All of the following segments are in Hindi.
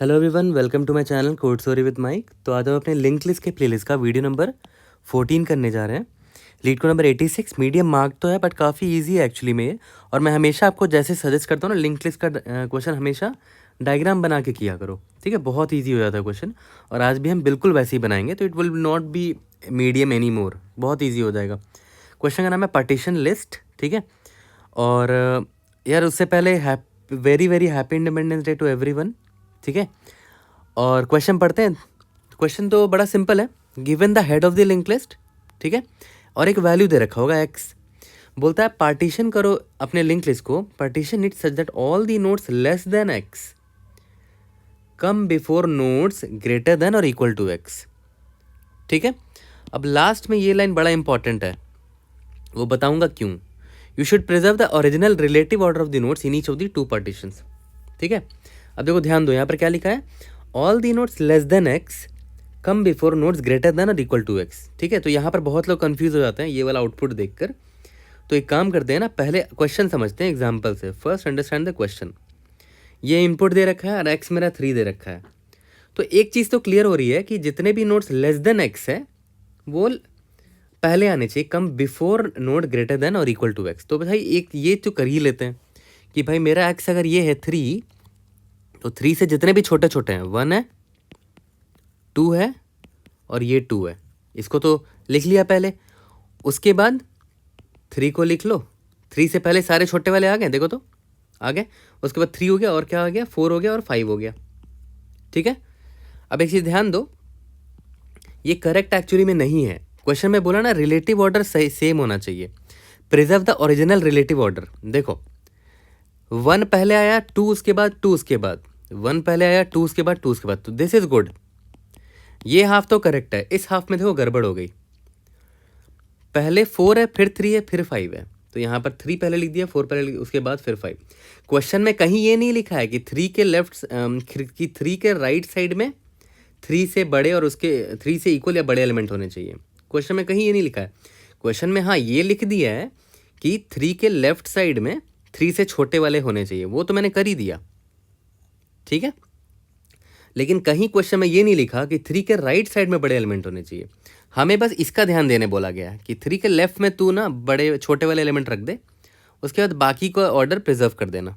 Hello everyone, welcome to my channel code story with Mike. तो आज हम अपने लिंक लिस्ट के प्लेलिस्ट का वीडियो नंबर 14 करने जा रहे हैं। लीड को नंबर 86 मीडियम मार्क तो है बट काफ़ी इजी है एक्चुअली में ये। और मैं हमेशा आपको जैसे सजेस्ट करता हूँ ना, लिंक लिस्ट का क्वेश्चन हमेशा डायग्राम बना के किया करो, ठीक है। बहुत ईजी हो जाता है क्वेश्चन और आज भी हम बिल्कुल वैसे ही बनाएंगे, तो it will not be medium any more, बहुत ईजी हो जाएगा। क्वेश्चन का नाम है पार्टीशन लिस्ट, ठीक है। और यार उससे पहले very very happy independence day to everyone, ठीक है। और क्वेश्चन पढ़ते हैं। क्वेश्चन तो बड़ा सिंपल है, given the head of the link list, ठीक है, और एक वैल्यू दे रखा होगा एक्स। बोलता है पार्टीशन करो अपने लिंक लिस्ट को, partition it such that all the nodes less than x come before nodes greater than और इक्वल टू एक्स, ठीक है। अब लास्ट में ये लाइन बड़ा इंपॉर्टेंट है, वो बताऊंगा क्यों। You should preserve the original relative order of the nodes in each of the two partitions, ठीक है। अब देखो ध्यान दो, यहाँ पर क्या लिखा है, all the notes less than x come before notes greater than और इक्वल टू एक्स, ठीक है। तो यहाँ पर बहुत लोग कंफ्यूज हो जाते हैं ये वाला आउटपुट देखकर। तो एक काम करते हैं ना, पहले क्वेश्चन समझते हैं एग्जाम्पल से। First understand the question. ये इनपुट दे रखा है और एक्स मेरा 3 दे रखा है। तो एक चीज़ तो क्लियर हो रही है कि जितने भी नोट्स लेस देन एक्स है वो पहले आने चाहिए, come before note greater than और इक्वल टू एक्स। तो भाई एक ये तो कर ही लेते हैं कि भाई मेरा एक्स अगर ये है 3, तो 3 से जितने भी छोटे छोटे हैं, 1 है, 2 है और ये 2 है, इसको तो लिख लिया पहले। उसके बाद 3 को लिख लो, 3 से पहले सारे छोटे वाले आ गए, देखो तो आ गए। उसके बाद 3 हो गया और क्या आ गया, 4 हो गया और 5 हो गया, ठीक है। अब एक चीज़ ध्यान दो, ये करेक्ट एक्चुअली में नहीं है। क्वेश्चन में बोला ना रिलेटिव ऑर्डर सेम होना चाहिए, preserve the original relative order. देखो 1 पहले आया, 2 उसके बाद, 2 उसके बाद, 1 पहले आया, 2 उसके बाद, 2 उसके बाद, तो दिस इज गुड। ये हाफ तो करेक्ट है, इस हाफ में देखो गड़बड़ हो गई। पहले 4 है, फिर 3 है, फिर 5 है, तो यहाँ पर 3 पहले लिख दिया, 4 पहले लिख, उसके बाद फिर 5। क्वेश्चन में कहीं ये नहीं लिखा है कि 3 के लेफ्ट कि 3 के राइट साइड में 3 से बड़े और उसके 3 से इक्वल या बड़े एलिमेंट होने चाहिए। क्वेश्चन में कहीं ये नहीं लिखा है। क्वेश्चन में हाँ ये लिख दिया है कि 3 के लेफ्ट साइड में 3 से छोटे वाले होने चाहिए, वो तो मैंने कर ही दिया, ठीक है। लेकिन कहीं क्वेश्चन में ये नहीं लिखा कि 3 के राइट साइड में बड़े एलिमेंट होने चाहिए। हमें बस इसका ध्यान देने बोला गया है कि 3 के लेफ्ट में तू ना बड़े छोटे वाले एलिमेंट रख दे, उसके बाद बाकी को ऑर्डर प्रिजर्व कर देना,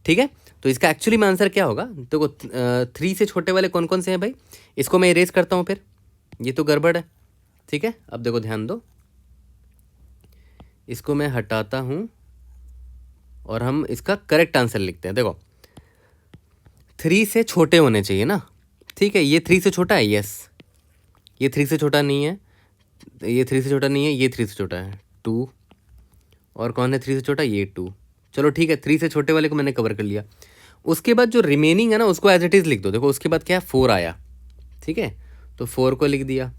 ठीक है। तो इसका एक्चुअली में आंसर क्या होगा, तो 3 से छोटे वाले कौन कौन से हैं भाई, इसको मैं इरेज करता हूँ, फिर ये तो गड़बड़ है, ठीक है। अब देखो ध्यान दो, इसको मैं हटाता हूँ और हम इसका करेक्ट आंसर लिखते हैं। देखो 3 से छोटे होने चाहिए ना, ठीक है। ये 3 से छोटा है, यस। ये 3 से छोटा नहीं है, ये 3 से छोटा नहीं है, ये 3 से छोटा है, 2। और कौन है 3 से छोटा, ये 2। चलो ठीक है, 3 से छोटे वाले को मैंने कवर कर लिया। उसके बाद जो रिमेनिंग है ना उसको एज इट इज़ लिख दो। देखो उसके बाद क्या है, 4 आया, ठीक है, तो 4 को लिख दिया।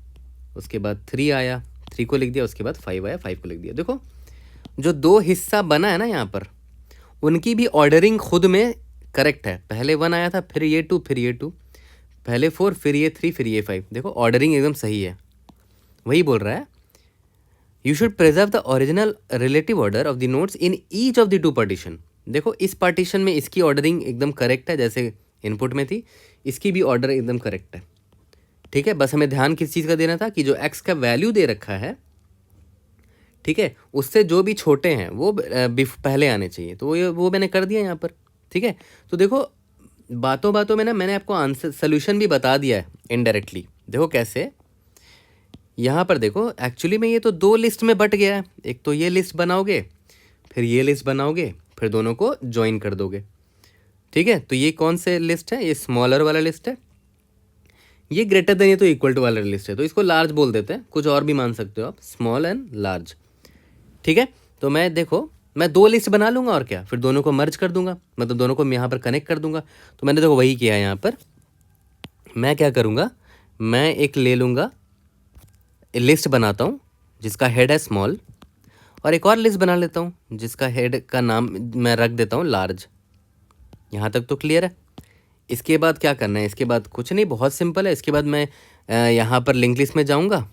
उसके बाद 3 आया, 3 को लिख दिया। उसके बाद 5 आया, 5 को लिख दिया। देखो जो 2 हिस्सा बना है ना यहाँ पर, उनकी भी ऑर्डरिंग खुद में करेक्ट है। पहले 1 आया था, फिर ये 2, फिर ये 2, पहले 4, फिर ये 3, फिर ये 5। देखो ऑर्डरिंग एकदम सही है। वही बोल रहा है, you should preserve the original relative order of the notes in each of the two partition. देखो इस पार्टीशन में इसकी ऑर्डरिंग एकदम करेक्ट है, जैसे इनपुट में थी, इसकी भी ऑर्डर एकदम करेक्ट है, ठीक है। बस हमें ध्यान किस चीज़ का देना था कि जो एक्स का वैल्यू दे रखा है, ठीक है, उससे जो भी छोटे हैं वो पहले आने चाहिए। तो वो मैंने कर दिया यहाँ पर, ठीक है। तो देखो बातों बातों में ना मैंने आपको आंसर सोल्यूशन भी बता दिया है इनडायरेक्टली। देखो कैसे, यहाँ पर देखो एक्चुअली में ये तो 2 लिस्ट में बट गया है। एक तो ये लिस्ट बनाओगे, फिर ये लिस्ट बनाओगे, फिर दोनों को ज्वाइन कर दोगे, ठीक है। तो ये कौन से लिस्ट है, ये स्मॉलर वाला लिस्ट है, ये ग्रेटर देन ये तो इक्वल टू वाला लिस्ट है, तो इसको लार्ज बोल देते हैं। कुछ और भी मान सकते हो आप, स्मॉल एंड लार्ज, ठीक है। तो मैं देखो मैं 2 लिस्ट बना लूँगा और क्या, फिर दोनों को मर्ज कर दूंगा, मतलब दोनों को यहाँ पर कनेक्ट कर दूंगा। तो मैंने देखो वही किया है। यहाँ पर मैं क्या करूँगा, मैं एक ले लूँगा, लिस्ट बनाता हूँ जिसका हेड है स्मॉल, और एक और लिस्ट बना लेता हूँ जिसका हेड का नाम मैं रख देता हूँ लार्ज। यहाँ तक तो क्लियर है। इसके बाद क्या करना है, इसके बाद कुछ नहीं, बहुत सिंपल है। इसके बाद मैं यहाँ पर लिंक लिस्ट में जाऊँगा,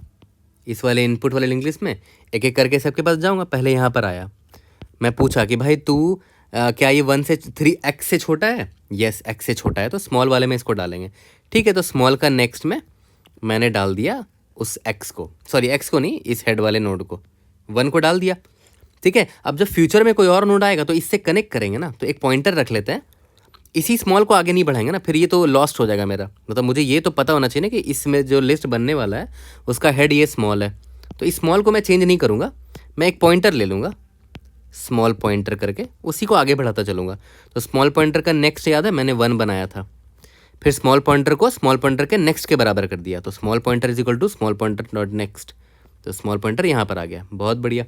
इस वाले इनपुट वाले लिंक लिस्ट में एक एक करके सबके पास जाऊँगा। पहले यहाँ पर आया, मैं पूछा कि भाई तू क्या ये 1 से 3 x से छोटा है? यस, x से छोटा है, तो स्मॉल वाले में इसको डालेंगे। ठीक है, तो स्मॉल का नेक्स्ट में मैंने डाल दिया उस x को, सॉरी x को नहीं, इस हेड वाले नोड को 1 को डाल दिया। ठीक है, अब जब फ्यूचर में कोई और नोड आएगा तो इससे कनेक्ट करेंगे ना, तो एक पॉइंटर रख लेते हैं, इसी स्मॉल को आगे नहीं बढ़ाएंगे ना, फिर ये तो लॉस्ट हो जाएगा मेरा। मतलब मुझे ये तो पता होना चाहिए ना कि इसमें जो लिस्ट बनने वाला है उसका हेड ये स्मॉल है, तो इस स्मॉल को मैं चेंज नहीं करूँगा, मैं एक पॉइंटर ले लूँगा, स्मॉल पॉइंटर करके उसी को आगे बढ़ाता चलूँगा। तो स्मॉल पॉइंटर का नेक्स्ट याद है, मैंने 1 बनाया था, फिर स्मॉल पॉइंटर को स्मॉल पॉइंटर के नेक्स्ट के बराबर कर दिया, तो small pointer is equal to small pointer dot next, तो स्मॉल पॉइंटर यहाँ पर आ गया। बहुत बढ़िया।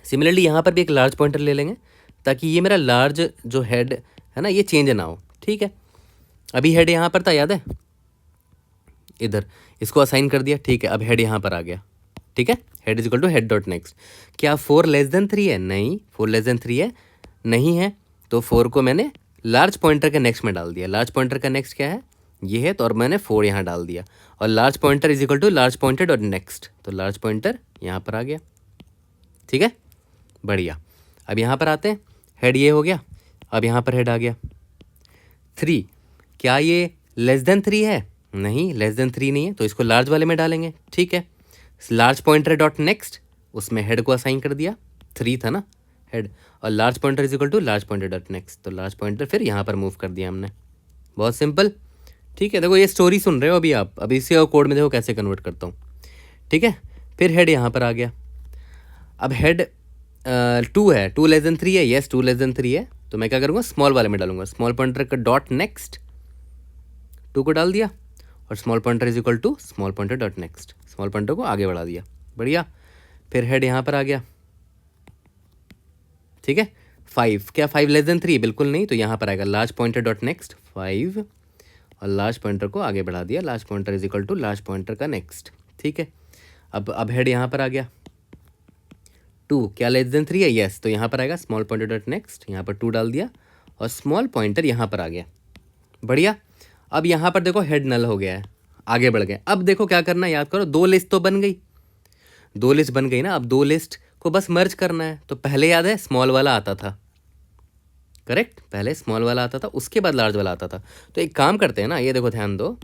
सिमिलरली यहाँ पर भी एक लार्ज पॉइंटर ले लेंगे ताकि ये मेरा लार्ज जो हेड है ना ये चेंज ना हो। ठीक है, अभी हेड यहाँ पर था, याद है, इधर इसको असाइन कर दिया। ठीक है, अब हेड यहाँ पर आ गया। ठीक है, head is equal to head dot next. क्या 4 लेस देन 3 है? नहीं, 4 लेस देन 3 है नहीं है, तो 4 को मैंने लार्ज पॉइंटर के नेक्स्ट में डाल दिया। लार्ज पॉइंटर का नेक्स्ट क्या है? ये है, तो और मैंने 4 यहाँ डाल दिया, और large pointer is equal to large pointer dot next, तो लार्ज पॉइंटर यहाँ पर आ गया। ठीक है, बढ़िया। अब यहाँ पर आते हैं, हेड ये हो गया, अब यहाँ पर हेड आ गया 3। क्या ये लेस देन 3 है? नहीं, लेस देन 3 नहीं है, तो इसको लार्ज वाले में डालेंगे। ठीक है, लार्ज पॉइंटर डॉट नेक्स्ट, उसमें हेड को असाइन कर दिया, 3 था ना हेड, और large pointer is equal to large pointer dot next, तो लार्ज पॉइंटर फिर यहाँ पर मूव कर दिया हमने। बहुत सिंपल। ठीक है, देखो ये स्टोरी सुन रहे हो अभी आप, अभी इसे और कोड में देखो कैसे कन्वर्ट करता हूँ। ठीक है, फिर हेड यहाँ पर आ गया। अब हेड 2 है, 2 लेस देन 3 है, यस 2 लेस देन 3 है, तो मैं क्या करूँगा, स्मॉल वाले में डालूंगा, स्मॉल पॉइंटर का डॉट नेक्स्ट 2 को डाल दिया, और small pointer is equal to small pointer dot next, small pointer को आगे बढ़ा दिया। बढ़िया। फिर हेड यहाँ पर आ गया। ठीक है, 5, क्या 5 लेस देन 3? बिल्कुल नहीं, तो यहाँ पर आएगा लार्ज पॉइंटर डॉट नेक्स्ट 5, और लार्ज पॉइंटर को आगे बढ़ा दिया, large pointer is equal to large pointer का नेक्स्ट। ठीक है, अब हेड यहाँ पर आ गया 2, क्या लेस देन 3 है? यस, तो यहाँ पर आएगा स्मॉल पॉइंटर डॉट नेक्स्ट, यहाँ पर 2 डाल दिया, और स्मॉल पॉइंटर यहाँ पर आ गया। बढ़िया। अब यहाँ पर देखो हेड नल हो गया है, आगे बढ़ गए। अब देखो क्या करना है, याद करो, 2 लिस्ट तो बन गई, 2 लिस्ट बन गई ना, अब 2 लिस्ट को बस मर्ज करना है। तो पहले याद है स्मॉल वाला आता था, करेक्ट, पहले स्मॉल वाला आता था, उसके बाद लार्ज वाला आता था। तो एक काम करते हैं ना, ये देखो ध्यान दो,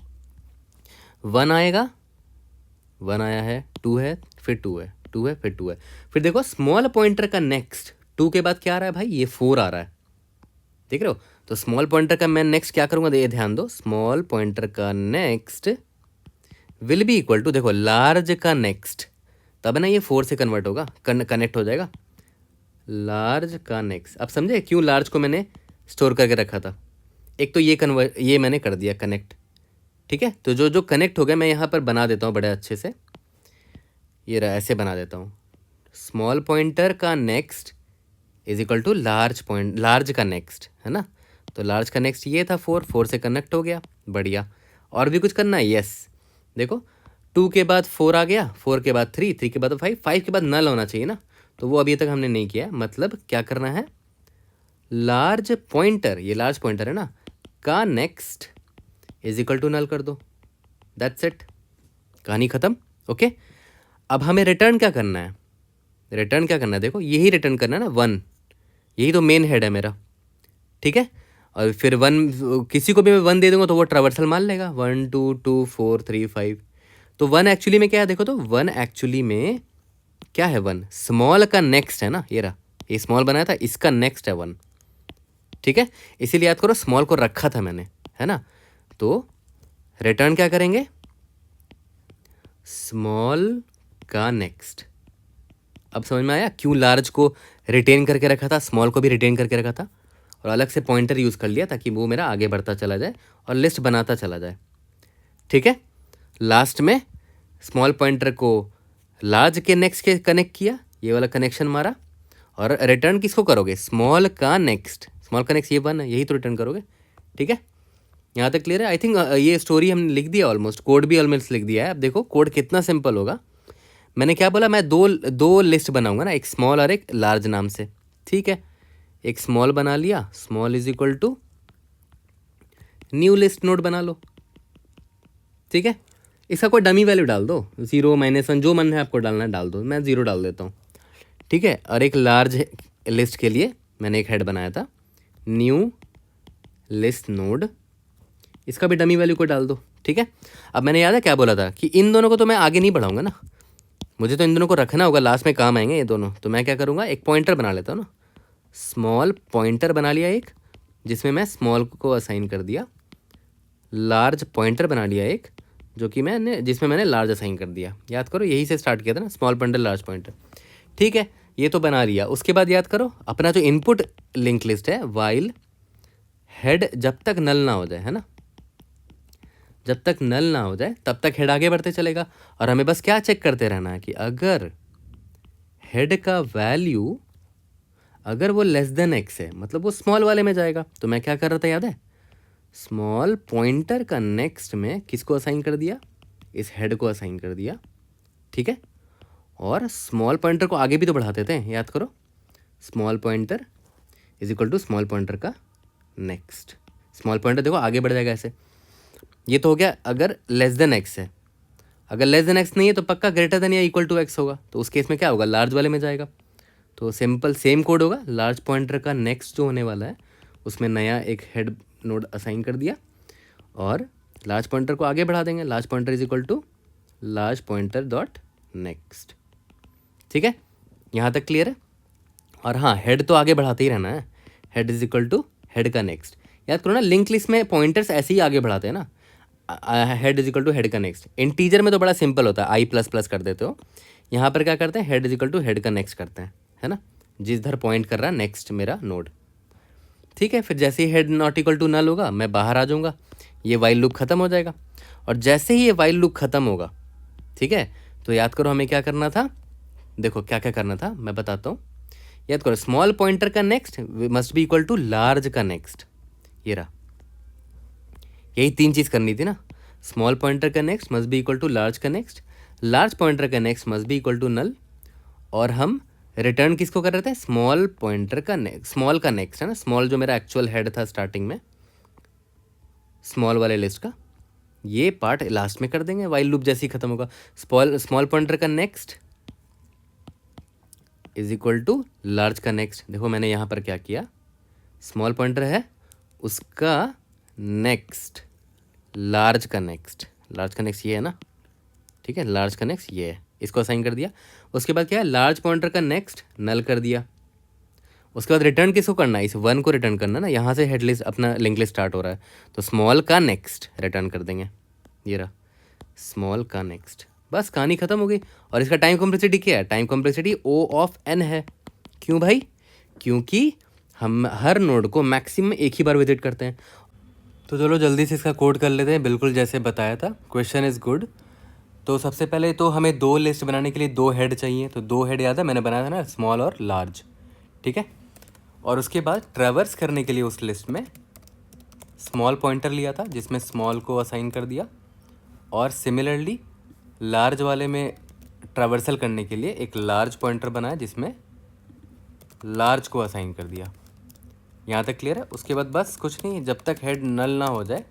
1 आएगा, 1 आया है, 2 है, फिर 2 है, 2 है, फिर 2 है, फिर देखो स्मॉल पॉइंटर का नेक्स्ट 2 के बाद क्या आ रहा है भाई, ये 4 आ रहा है, देख रहे हो। तो स्मॉल पॉइंटर का मैं नेक्स्ट क्या करूँगा, ये ध्यान दो, स्मॉल पॉइंटर का next will be equal to, देखो लार्ज का नेक्स्ट, तब ना ये 4 से कन्वर्ट होगा, कनेक्ट हो जाएगा, लार्ज का नेक्स्ट। अब समझे क्यों लार्ज को मैंने स्टोर करके रखा था? एक तो ये मैंने कर दिया कनेक्ट। ठीक है, तो जो जो कनेक्ट हो गया मैं यहाँ पर बना देता हूँ बड़े अच्छे से, ये रहा, ऐसे बना देता हूँ, स्मॉल पॉइंटर का next is equal to large का नेक्स्ट, है ना। तो लार्ज का नेक्स्ट ये था 4 से कनेक्ट हो गया। बढ़िया। और भी कुछ करना है? यस, देखो 2 के बाद 4 आ गया, 4 के बाद 3 के बाद 5 के बाद नल होना चाहिए ना, तो वो अभी तक हमने नहीं किया। मतलब क्या करना है, लार्ज पॉइंटर, ये लार्ज पॉइंटर है ना, का next is equal to null कर दो, दैट्स इट, कहानी ख़त्म। ओके, अब हमें रिटर्न क्या करना है, रिटर्न क्या करना है, देखो यही रिटर्न करना है ना, 1, यही तो मेन हेड है मेरा। ठीक है, और फिर 1 किसी को भी मैं 1 दे दूंगा तो वो ट्रावर्सल मान लेगा, 1 2 2 4 3 5। तो 1 एक्चुअली में क्या है, देखो तो 1 एक्चुअली में क्या है, 1 स्मॉल का नेक्स्ट है ना, ये रहा, ये स्मॉल बनाया था, इसका नेक्स्ट है 1। ठीक है, इसीलिए याद करो स्मॉल को रखा था मैंने, है ना। तो रिटर्न क्या करेंगे, स्मॉल का नेक्स्ट। अब समझ में आया क्यों लार्ज को रिटेन करके रखा था, स्मॉल को भी रिटेन करके रखा था, और अलग से पॉइंटर यूज़ कर लिया ताकि वो मेरा आगे बढ़ता चला जाए और लिस्ट बनाता चला जाए। ठीक है, लास्ट में स्मॉल पॉइंटर को लार्ज के नेक्स्ट के कनेक्ट किया, ये वाला कनेक्शन मारा, और रिटर्न किसको करोगे, स्मॉल का नेक्स्ट। स्मॉल का नेक्स्ट ये 1 है, यही तो रिटर्न करोगे। ठीक है, यहाँ तक क्लियर है? आई थिंक ये स्टोरी हमने लिख दिया ऑलमोस्ट, कोड भी ऑलमोस्ट लिख दिया है। अब देखो कोड कितना सिंपल होगा। मैंने क्या बोला, मैं दो लिस्ट बनाऊंगा ना, एक स्मॉल और एक लार्ज नाम से। ठीक है, एक स्मॉल बना लिया, small is equal to new list node बना लो। ठीक है, इसका कोई डमी वैल्यू डाल दो, 0 -1 जो मन है आपको डालना है डाल दो, मैं 0 डाल देता हूँ। ठीक है, और एक लार्ज लिस्ट के लिए मैंने एक हेड बनाया था, न्यू लिस्ट नोड, इसका भी डमी वैल्यू को डाल दो। ठीक है, अब मैंने याद है क्या बोला था कि इन दोनों को तो मैं आगे नहीं बढ़ाऊंगा ना, मुझे तो इन दोनों को रखना होगा, लास्ट में काम आएंगे ये दोनों। तो मैं क्या करूँगा, एक पॉइंटर बना लेता हूँ ना, स्मॉल पॉइंटर बना लिया एक, जिसमें मैं स्मॉल को असाइन कर दिया, लार्ज पॉइंटर बना लिया एक, जो कि जिसमें मैंने लार्ज असाइन कर दिया। याद करो यही से स्टार्ट किया था ना, स्मॉल पॉइंटर लार्ज पॉइंटर। ठीक है, ये तो बना लिया। उसके बाद याद करो अपना जो इनपुट लिंक लिस्ट है, वाइल हेड जब तक नल ना हो जाए, है ना, जब तक नल ना हो जाए तब तक हेड आगे बढ़ते चलेगा। और हमें बस क्या चेक करते रहना है कि अगर हेड का वैल्यू अगर वो लेस देन एक्स है, मतलब वो स्मॉल वाले में जाएगा। तो मैं क्या कर रहा था याद है, स्मॉल पॉइंटर का नेक्स्ट में किसको असाइन कर दिया, इस हेड को असाइन कर दिया। ठीक है, और स्मॉल पॉइंटर को आगे भी तो बढ़ाते थे, याद करो, small pointer is equal to small pointer का नेक्स्ट। स्मॉल पॉइंटर देखो आगे बढ़ जाएगा ऐसे। ये तो हो गया अगर लेस देन एक्स है, अगर लेस देन एक्स नहीं है तो पक्का ग्रेटर देन या इक्वल टू एक्स होगा। तो उस केस में क्या होगा, लार्ज वाले में जाएगा। तो सिंपल सेम कोड होगा, लार्ज पॉइंटर का नेक्स्ट जो होने वाला है उसमें नया एक हेड नोड असाइन कर दिया और लार्ज पॉइंटर को आगे बढ़ा देंगे, large pointer is equal to large pointer dot next. ठीक है, यहाँ तक क्लियर है। और हाँ, हेड तो आगे बढ़ाते ही रहना है, head is equal to head का नेक्स्ट। याद करो ना, लिंक लिस्ट में पॉइंटर्स ऐसे ही आगे बढ़ाते हैं ना, head is equal to head का नेक्स्ट। इंटीजर में तो बड़ा सिंपल होता है, आई प्लस प्लस कर देते हो। यहाँ पर क्या करते हैं, head is equal to head का नेक्स्ट करते हैं, है ना, जिधर पॉइंट कर रहा है नेक्स्ट मेरा नोड। ठीक है, फिर जैसे ही head not equal to null होगा मैं बाहर आ जाऊँगा, ये वाइल लूप खत्म हो जाएगा। और जैसे ही ये वाइल लूप खत्म होगा, ठीक है, तो याद करो हमें क्या करना था, देखो क्या क्या करना था मैं बताता हूँ। याद करो, स्मॉल पॉइंटर का next must be equal to large का नेक्स्ट, ये रहा, यही तीन चीज़ करनी थी ना। स्मॉल पॉइंटर का next must be equal to large का नेक्स्ट, लार्ज पॉइंटर का next must be equal to null, और हम रिटर्न किसको कर रहे थे, स्मॉल पॉइंटर का नेक्स्ट, स्मॉल का नेक्स्ट है ना, स्मॉल जो मेरा एक्चुअल हेड था स्टार्टिंग में स्मॉल वाले लिस्ट का, ये पार्ट लास्ट में कर देंगे वाइल लूप जैसे ही खत्म होगा। स्मॉल पॉइंटर का next is equal to large का नेक्स्ट। देखो मैंने यहाँ पर क्या किया, स्मॉल पॉइंटर है उसका नेक्स्ट, लार्ज का नेक्स्ट, लार्ज का नेक्स्ट ये है ना, ठीक है, लार्ज का नेक्स्ट ये है, इसको असाइन कर दिया। उसके बाद क्या है, लार्ज पॉइंटर का नेक्स्ट नल कर दिया। उसके बाद रिटर्न किसको करना है, इस वन को रिटर्न करना ना, यहाँ से हेड लिस्ट अपना लिंक लिस्ट स्टार्ट हो रहा है, तो स्मॉल का नेक्स्ट रिटर्न कर देंगे, ये रहा स्मॉल का नेक्स्ट। बस कहानी खत्म हो गई। और इसका टाइम कॉम्प्लेक्सिटी क्या है, time complexity O of n है। क्यों भाई, क्योंकि हम हर नोड को मैक्सिमम एक ही बार विजिट करते हैं। तो चलो जल्दी से इसका कोड कर लेते हैं, बिल्कुल जैसे बताया था, क्वेश्चन इज़ गुड। तो सबसे पहले तो हमें दो लिस्ट बनाने के लिए दो हेड चाहिए, तो दो हेड याद है मैंने बनाया था ना, स्मॉल और लार्ज, ठीक है। और उसके बाद ट्रैवर्स करने के लिए उस लिस्ट में स्मॉल पॉइंटर लिया था जिसमें स्मॉल को असाइन कर दिया, और सिमिलरली लार्ज वाले में ट्रैवर्सल करने के लिए एक लार्ज पॉइंटर बनाया जिसमें लार्ज को असाइन कर दिया। यहाँ तक क्लियर है। उसके बाद बस कुछ नहीं, जब तक हेड नल ना हो जाए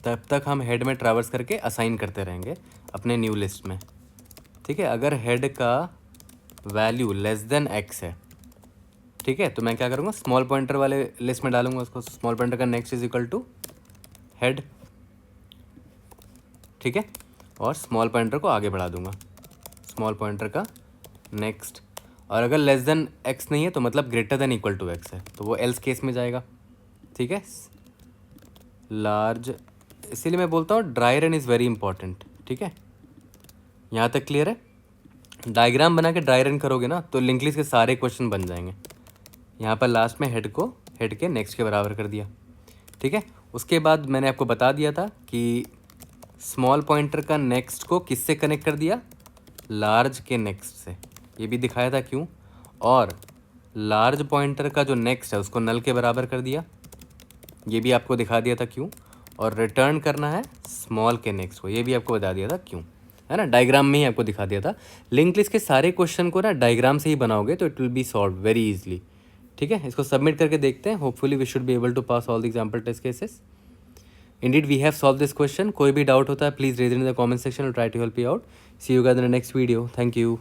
तब तक हम हेड में ट्रैवर्स करके असाइन करते रहेंगे अपने न्यू लिस्ट में, ठीक है। अगर हेड का वैल्यू लेस देन एक्स है, ठीक है, तो मैं क्या करूँगा, स्मॉल पॉइंटर वाले लिस्ट में डालूंगा उसको, स्मॉल पॉइंटर का next is equal to head, ठीक है, और स्मॉल पॉइंटर को आगे बढ़ा दूंगा, स्मॉल पॉइंटर का नेक्स्ट। और अगर लेस देन एक्स नहीं है तो मतलब greater than equal to X है, तो वो एल्स केस में जाएगा, ठीक है। लार्ज, इसीलिए मैं बोलता हूँ dry run is very important, ठीक है। यहाँ तक क्लियर है। डायग्राम बना के ड्राई रन करोगे ना तो लिंक लिस्ट के सारे क्वेश्चन बन जाएंगे। यहाँ पर लास्ट में हेड को हेड के नेक्स्ट के बराबर कर दिया, ठीक है। उसके बाद मैंने आपको बता दिया था कि स्मॉल पॉइंटर का नेक्स्ट को किससे कनेक्ट कर दिया, लार्ज के नेक्स्ट से, ये भी दिखाया था क्यों। और लार्ज पॉइंटर का जो नेक्स्ट है उसको नल के बराबर कर दिया, ये भी आपको दिखा दिया था क्यों। और रिटर्न करना है स्मॉल के नेक्स्ट को, ये भी आपको बता दिया था क्यों, है ना। डायग्राम में ही आपको दिखा दिया था। लिंक लिस्ट के सारे क्वेश्चन को ना डायग्राम से ही बनाओगे तो it will be solve very easily, ठीक है। इसको सबमिट करके देखते हैं, hopefully we should be able to pass all the example test cases. Indeed, we have solved this question. कोई भी डाउट होता है please raise in the comment section और try to help you out. See you guys in the next video. Thank you.